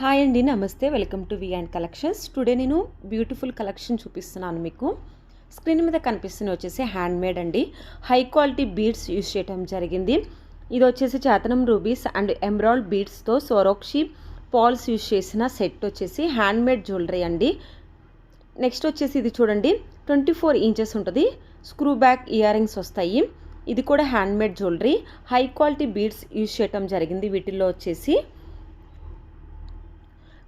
Hi అండి, నమస్తే. Welcome to V and collections. Today నేను బ్యూటిఫుల్ కలెక్షన్ చూపిస్తున్నాను మీకు. స్క్రీన్ మీద కనిపిస్తున్న వచ్చేసి హ్యాండ్ మేడ్ అండి. హై క్వాలిటీ బీడ్స్ యూజ్ చేయడం జరిగింది. ఇది వచ్చేసి చాతనం రూబీస్ అండ్ ఎమరాల్డ్ బీడ్స్తో సోరోక్షి పాల్స్ యూజ్ చేసిన సెట్ వచ్చేసి హ్యాండ్ మేడ్ జ్యువెలరీ అండి. నెక్స్ట్ వచ్చేసి ఇది చూడండి, 24 ఇంచెస్ ఉంటుంది. స్క్రూ బ్యాక్ ఇయర్ రింగ్స్ వస్తాయి. ఇది కూడా hand made jewellery. High quality beads use చేయడం జరిగింది వీటిల్లో వచ్చేసి.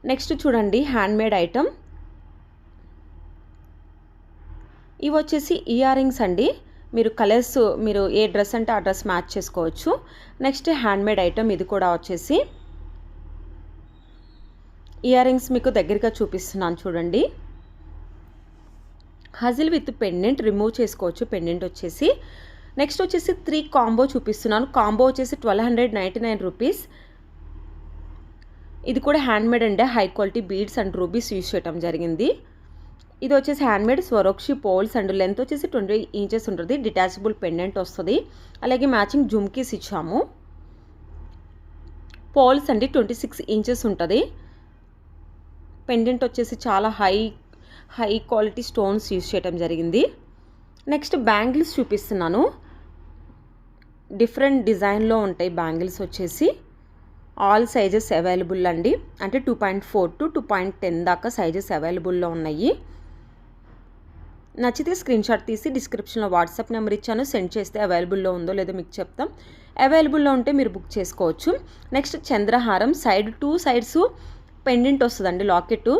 నెక్స్ట్ చూడండి, హ్యాండ్ మేడ్ ఐటమ్. ఇవి వచ్చేసి ఇయర్ రింగ్స్ అండి. మీరు కలర్స్ మీరు ఏ డ్రెస్ అంటే ఆ డ్రెస్ మ్యాచ్ చేసుకోవచ్చు. నెక్స్ట్ హ్యాండ్ మేడ్ ఐటమ్ ఇది కూడా వచ్చేసి. ఇయర్ రింగ్స్ మీకు దగ్గరగా చూపిస్తున్నాను చూడండి. హజిల్ విత్ పెండెంట్ రిమూవ్ చేసుకోవచ్చు పెండెంట్ వచ్చేసి. నెక్స్ట్ వచ్చేసి 3 కాంబో చూపిస్తున్నాను. కాంబో వచ్చేసి 1299 రూపీస్. ఇది కూడా హ్యాండ్ మేడ్ అండి. High quality beads and rubies use చేయడం జరిగింది. ఇది వచ్చేసి hand made Swarovski pearls and length వచ్చేసి 20 ఇంచెస్ ఉంటుంది. డిటాచబుల్ పెండెంట్ వస్తుంది. అలాగే మ్యాచింగ్ జుమ్కీస్ ఇచ్చాము. పోల్స్ అండి 26 ఇంచెస్ ఉంటుంది. పెండెంట్ వచ్చేసి చాలా హై క్వాలిటీ స్టోన్స్ యూజ్ చేయడం జరిగింది. నెక్స్ట్ బ్యాంగిల్స్ చూపిస్తున్నాను. డిఫరెంట్ డిజైన్లో ఉంటాయి బ్యాంగిల్స్ వచ్చేసి. ఆల్ సైజెస్ అవైలబుల్ అండి. అంటే 2.4 to 2.10 దాకా సైజెస్ అవైలబుల్లో ఉన్నాయి. నచ్చితే స్క్రీన్ షాట్ తీసి డిస్క్రిప్షన్లో వాట్సాప్ నెంబర్ ఇచ్చాను, సెండ్ చేస్తే అవైలబుల్లో ఉందో లేదో మీకు చెప్తాం. అవైలబుల్లో ఉంటే మీరు బుక్ చేసుకోవచ్చు. నెక్స్ట్ చంద్రహారం సైడ్ 2 సైడ్స్ పెండెంట్ వస్తుందండి. లాకెట్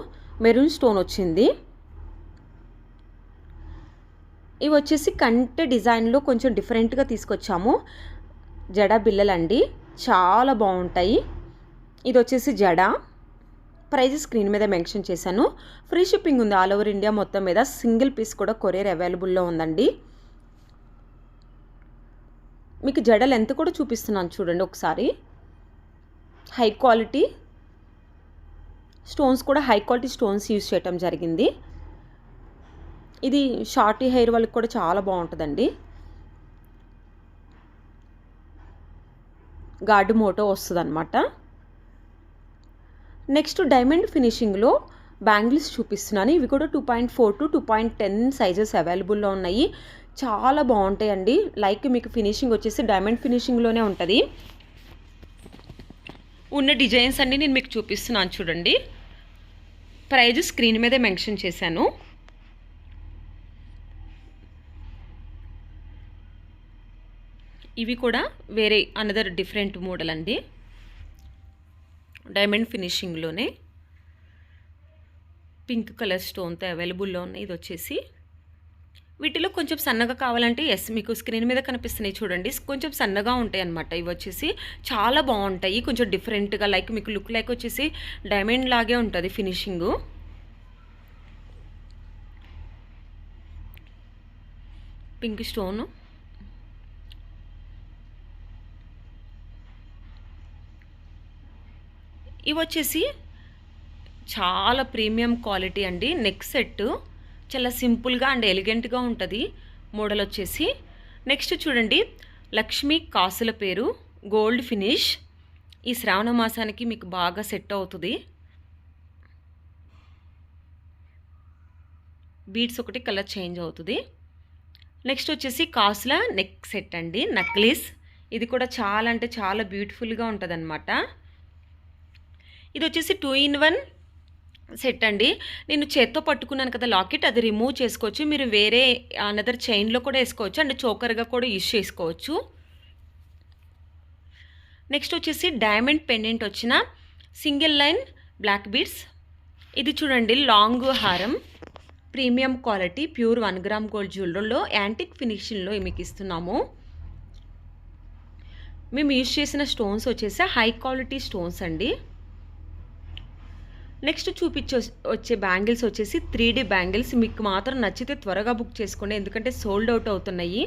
మెరూన్ స్టోన్ వచ్చింది. ఇవి వచ్చేసి కంటే డిజైన్లో కొంచెం డిఫరెంట్గా తీసుకొచ్చాము. జడ బిల్లలండి, చాలా బాగుంటాయి. ఇది వచ్చేసి జడ. ప్రైస్ స్క్రీన్ మీద మెన్షన్ చేశాను. ఫ్రీ షిప్పింగ్ ఉంది ఆల్ ఓవర్ ఇండియా మొత్తం మీద. సింగిల్ పీస్ కూడా కొరియర్ అవైలబుల్లో ఉందండి. మీకు జడ లెంత్ కూడా చూపిస్తున్నాను చూడండి ఒకసారి. హై క్వాలిటీ స్టోన్స్ కూడా హై క్వాలిటీ స్టోన్స్ యూజ్ చేయటం జరిగింది. ఇది షార్టీ హెయిర్ వాళ్ళకి కూడా చాలా బాగుంటుందండి. గార్డు మోటో వస్తుంది అనమాట. నెక్స్ట్ డైమండ్ ఫినిషింగ్లో బ్యాంగిల్స్ చూపిస్తున్నాను. ఇవి కూడా 2.4 to 2.10 సైజెస్ అవైలబుల్లో ఉన్నాయి. చాలా బాగుంటాయండి. లైక్ మీకు ఫినిషింగ్ వచ్చేసి డైమండ్ ఫినిషింగ్లోనే ఉంటుంది. ఉన్న డిజైన్స్ అన్నీ నేను మీకు చూపిస్తున్నాను చూడండి. ప్రైజ్ స్క్రీన్ మీదే మెన్షన్ చేశాను. ఇవి కూడా వేరే అనదర్ డిఫరెంట్ మోడల్ అండి. డైమండ్ ఫినిషింగ్లోనే పింక్ కలర్ స్టోన్తో అవైలబుల్లో ఉన్నాయి. ఇది వచ్చేసి వీటిలో కొంచెం సన్నగా కావాలంటే మీకు స్క్రీన్ మీద కనిపిస్తున్నాయి చూడండి. కొంచెం సన్నగా ఉంటాయి అన్నమాట. ఇవి వచ్చేసి చాలా బాగుంటాయి. కొంచెం డిఫరెంట్గా లైక్ మీకు లుక్ లైక్ వచ్చేసి డైమండ్ లాగే ఉంటుంది ఫినిషింగు. Pink stone. ఇవి వచ్చేసి చాలా ప్రీమియం క్వాలిటీ అండి. నెక్ సెట్ చాలా సింపుల్గా అండ్ ఎలిగెంట్గా ఉంటుంది మోడల్ వచ్చేసి. నెక్స్ట్ చూడండి, లక్ష్మీ కాసుల పేరు గోల్డ్ ఫినిష్. ఈ శ్రావణ మాసానికి మీకు బాగా సెట్ అవుతుంది. బీడ్స్ ఒకటి కలర్ చేంజ్ అవుతుంది. నెక్స్ట్ వచ్చేసి కాసుల నెక్ సెట్ అండి, నక్లీస్. ఇది కూడా చాలా అంటే చాలా బ్యూటిఫుల్గా ఉంటుంది అన్నమాట. ఇది వచ్చేసి 2-in-1 సెట్ అండి. నేను చేత్తో పట్టుకున్నాను కదా లాకెట్, అది రిమూవ్ చేసుకోవచ్చు. మీరు వేరే అనదర్ చైన్లో కూడా వేసుకోవచ్చు అండ్ చోకర్గా కూడా యూజ్ చేసుకోవచ్చు. నెక్స్ట్ వచ్చేసి డైమండ్ పెండెంట్ వచ్చిన సింగిల్ లైన్ బ్లాక్ బీడ్స్. ఇది చూడండి, లాంగ్ హారం, premium quality pure 1 gram gold జ్యువెలరీలో యాంటిక్ ఫినిషింగ్లో మీకు ఇస్తున్నాము. మేము యూజ్ చేసిన స్టోన్స్ వచ్చేసి హై క్వాలిటీ స్టోన్స్ అండి. నెక్స్ట్ వచ్చే బ్యాంగిల్స్ వచ్చేసి 3D బ్యాంగిల్స్. మీకు మాత్రం నచ్చితే త్వరగా బుక్ చేసుకోండి, ఎందుకంటే సోల్డ్ అవుట్ అవుతున్నాయి.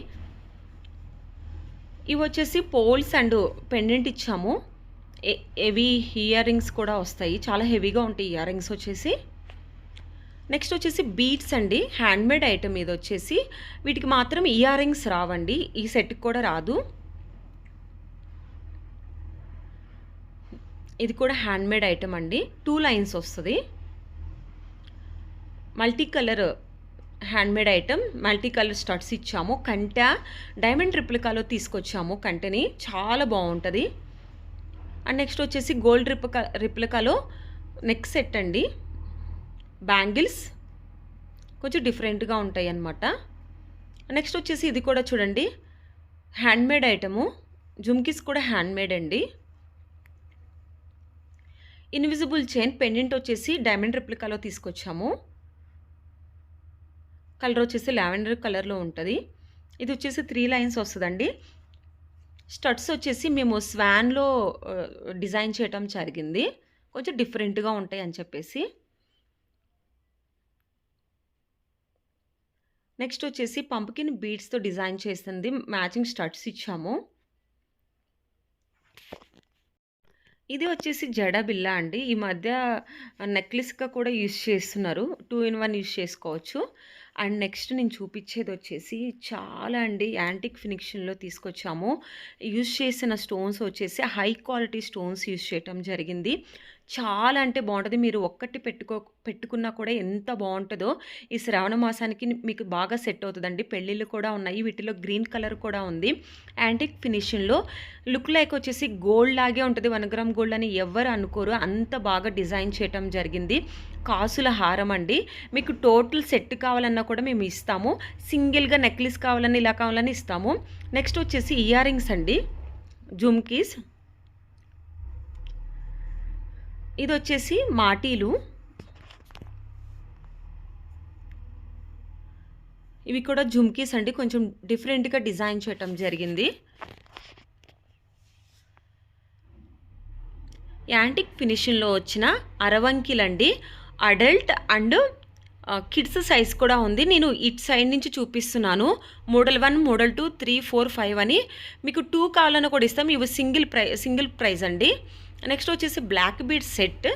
ఇవి వచ్చేసి పోల్స్ అండ్ పెండెంట్ ఇచ్చాము. హెవీ ఇయర్ రింగ్స్ కూడా వస్తాయి, చాలా హెవీగా ఉంటాయి ఇయర్ రింగ్స్ వచ్చేసి. నెక్స్ట్ వచ్చేసి బీడ్స్ అండి, హ్యాండ్ మేడ్ ఐటమ్. ఇది వచ్చేసి వీటికి మాత్రం ఇయర్ రింగ్స్ రావండి, ఈ సెట్కి కూడా రాదు. ఇది కూడా హ్యాండ్మేడ్ ఐటమ్ అండి. 2 లైన్స్ వస్తుంది. Multi colour handmade item, multi colour studs ఇచ్చాము. కంట డైమండ్ రిప్లికాలో తీసుకొచ్చాము కంటని, చాలా బాగుంటుంది. అండ్ నెక్స్ట్ వచ్చేసి గోల్డ్ రిప్లికాలో నెక్ సెట్ అండి. బ్యాంగిల్స్ కొంచెం డిఫరెంట్గా ఉంటాయి అన్నమాట. నెక్స్ట్ వచ్చేసి ఇది కూడా చూడండి హ్యాండ్మేడ్ ఐటము. జుమ్కీస్ కూడా హ్యాండ్మేడ్ అండి. ఇన్విజిబుల్ చైన్ పెండెంట్ వచ్చేసి డైమండ్ రిప్లికాలో తీసుకొచ్చాము. కలర్ వచ్చేసి లావెండర్ కలర్లో ఉంటుంది. ఇది వచ్చేసి 3 లైన్స్ వస్తుందండి. స్టడ్స్ వచ్చేసి మేము స్వాన్లో డిజైన్ చేయటం జరిగింది, కొంచెం డిఫరెంట్గా ఉంటాయి అని చెప్పేసి. నెక్స్ట్ వచ్చేసి పంప్కిన్ బీడ్స్తో డిజైన్ చేసింది, మ్యాచింగ్ స్టడ్స్ ఇచ్చాము. ఇది వచ్చేసి జడ బిల్ల అండి. ఈ మధ్య నెక్లెస్గా కూడా యూజ్ చేస్తున్నారు, 2 in 1 యూజ్ చేసుకోవచ్చు. అండ్ నెక్స్ట్ నేను చూపించేది వచ్చేసి చాలా అండి యాంటిక్ ఫినిషింగ్లో తీసుకొచ్చాము. యూజ్ చేసిన స్టోన్స్ వచ్చేసి హై క్వాలిటీ స్టోన్స్ యూజ్ చేయటం జరిగింది. చాలా అంటే బాగుంటుంది. మీరు ఒక్కటి పెట్టుకున్నా కూడా ఎంత బాగుంటుందో. ఈ శ్రావణ మాసానికి మీకు బాగా సెట్ అవుతుందండి. పెళ్ళిళ్ళు కూడా ఉన్నాయి, వీటిలో గ్రీన్ కలర్ కూడా ఉంది. యాంటిక్ ఫినిషింగ్లో లుక్ లైక్ వచ్చేసి గోల్డ్ లాగే ఉంటుంది. 1 గ్రామ్ గోల్డ్ అని ఎవరు అనుకోరు, అంత బాగా డిజైన్ చేయటం జరిగింది. కాసుల హారం అండి. మీకు టోటల్ సెట్ కావాలన్నా కూడా మేము ఇస్తాము, సింగిల్గా నెక్లెస్ కావాలని ఇలా కావాలని ఇస్తాము. నెక్స్ట్ వచ్చేసి ఇయర్ రింగ్స్ అండి, జుమ్కీస్. ఇది వచ్చేసి మాటీలు. ఇవి కూడా జుమ్కీస్ అండి, కొంచెం డిఫరెంట్గా డిజైన్ చేయటం జరిగింది. యాంటిక్ ఫినిషింగ్లో వచ్చిన అరవంకిలండి. అడల్ట్ అండ్ కిడ్స్ సైజ్ కూడా ఉంది. నేను ఇటు సైడ్ నుంచి చూపిస్తున్నాను. మోడల్ 1, మోడల్ 2, 3, 4, 5 అని. మీకు 2 కావాలన్నా కూడా ఇస్తాం. ఇవి సింగిల్ ప్రైజ్ అండి. నెక్స్ట్ వచ్చేసి black bead set,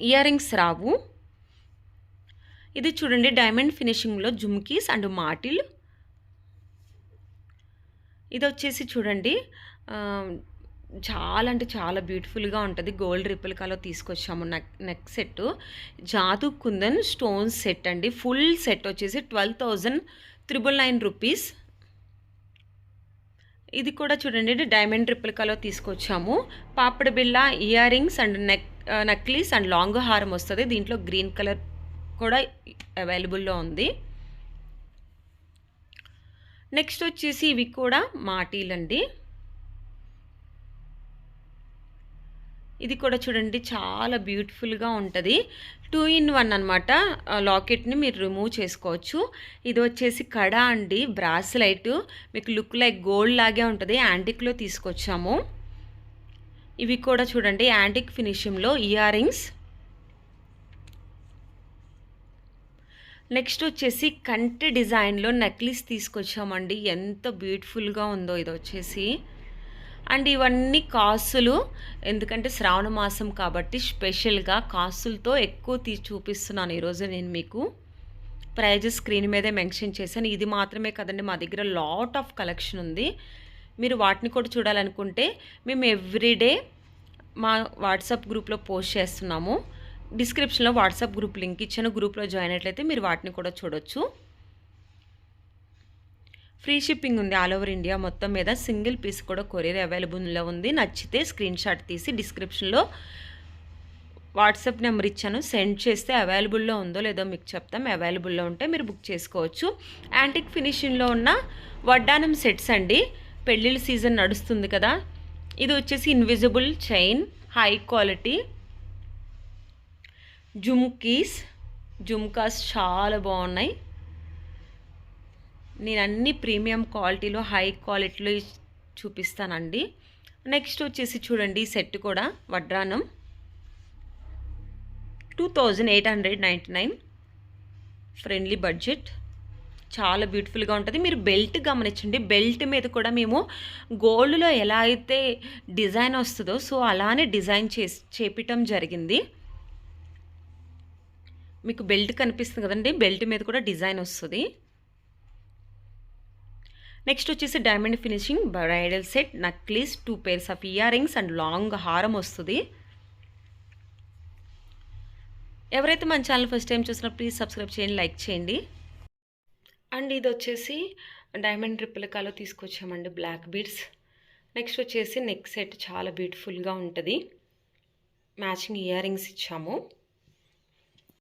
ear rings రావు. ఇది చూడండి డైమండ్ ఫినిషింగ్లో జుమ్కీస్ అండ్ మాటిల్. ఇది వచ్చేసి చూడండి చాలా అంటే చాలా బ్యూటిఫుల్గా ఉంటుంది. గోల్డ్ రిప్లికాలో తీసుకొచ్చాము neck set. Jadau kundan stones set అండి. ఫుల్ సెట్ వచ్చేసి 12,999 రూపీస్. ఇది కూడా చూడండి డైమండ్ రిప్లికాలో తీసుకొచ్చాము. పాపడ బిళ్ళ, ear rings and necklace and long హారం వస్తుంది. దీంట్లో గ్రీన్ కలర్ కూడా అవైలబుల్లో ఉంది. నెక్స్ట్ వచ్చేసి ఇవి కూడా మాటీలు అండి. ఇది కూడా చూడండి చాలా బ్యూటిఫుల్గా ఉంటుంది. 2 in 1 అనమాట. లాకెట్ని మీరు రిమూవ్ చేసుకోవచ్చు. ఇది వచ్చేసి కడ అండి, బ్రాస్లైట్. మీకు లుక్ లైక్ గోల్డ్ లాగే ఉంటుంది. యాంటిక్లో తీసుకొచ్చాము. ఇవి కూడా చూడండి యాంటిక్ ఫినిషింగ్లో ఇయర్ రింగ్స్. నెక్స్ట్ వచ్చేసి కంటి డిజైన్లో నెక్లెస్ తీసుకొచ్చామండి. ఎంత బ్యూటిఫుల్గా ఉందో ఇది వచ్చేసి. అండ్ ఇవన్నీ కాసులు, ఎందుకంటే శ్రావణ మాసం కాబట్టి స్పెషల్గా కాసులతో ఎక్కువ చూపిస్తున్నాను ఈరోజు నేను మీకు. ప్రైజెస్ స్క్రీన్ మీదే మెన్షన్ చేశాను. ఇది మాత్రమే కదండి, మా దగ్గర లాట్ ఆఫ్ కలెక్షన్ ఉంది. మీరు వాటిని కూడా చూడాలనుకుంటే మేము ఎవ్రీడే మా వాట్సాప్ గ్రూప్లో పోస్ట్ చేస్తున్నాము. డిస్క్రిప్షన్లో వాట్సాప్ గ్రూప్ లింక్ ఇచ్చాను. గ్రూప్లో జాయిన్ అయినట్లయితే మీరు వాటిని కూడా చూడొచ్చు. ఫ్రీ షిప్పింగ్ ఉంది ఆల్ ఓవర్ ఇండియా మొత్తం మీద. సింగిల్ పీస్ కూడా కొరియర్ అవైలబుల్లో ఉంది. నచ్చితే స్క్రీన్ షాట్ తీసి డిస్క్రిప్షన్లో వాట్సాప్ నెంబర్ ఇచ్చాను, సెండ్ చేస్తే అవైలబుల్లో ఉందో లేదో మీకు చెప్తాం. అవైలబుల్లో ఉంటే మీరు బుక్ చేసుకోవచ్చు. యాంటిక్ ఫినిషింగ్లో ఉన్న వడ్డానం సెట్స్ అండి. పెళ్ళిళ్ళ సీజన్ నడుస్తుంది కదా. ఇది వచ్చేసి invisible chain, high quality jhumkas చాలా బాగున్నాయి. నేను అన్ని ప్రీమియం క్వాలిటీలో హై క్వాలిటీలో చూపిస్తానండి. నెక్స్ట్ వచ్చేసి చూడండి ఈ సెట్ కూడా వడ్రానం 2899, ఫ్రెండ్లీ బడ్జెట్. చాలా బ్యూటిఫుల్గా ఉంటుంది. మీరు బెల్ట్ గమనించండి. బెల్ట్ మీద కూడా మేము గోల్డ్లో ఎలా అయితే డిజైన్ వస్తుందో సో అలానే డిజైన్ చేపించడం జరిగింది. మీకు బెల్ట్ కనిపిస్తుంది కదండి, బెల్ట్ మీద కూడా డిజైన్ వస్తుంది. నెక్స్ట్ వచ్చేసి diamond finishing bridal set necklace 2 pairs of ear rings and long హారం వస్తుంది. ఎవరైతే మన ఛానల్ ఫస్ట్ టైం చూసినా ప్లీజ్ సబ్స్క్రైబ్ చేయండి, లైక్ చేయండి. అండ్ ఇది వచ్చేసి డైమండ్ రిప్లికాలో తీసుకొచ్చామండి బ్లాక్ బీడ్స్. నెక్స్ట్ వచ్చేసి నెక్ సెట్ చాలా బ్యూటిఫుల్గా ఉంటుంది. మ్యాచింగ్ ఇయర్ రింగ్స్ ఇచ్చాము.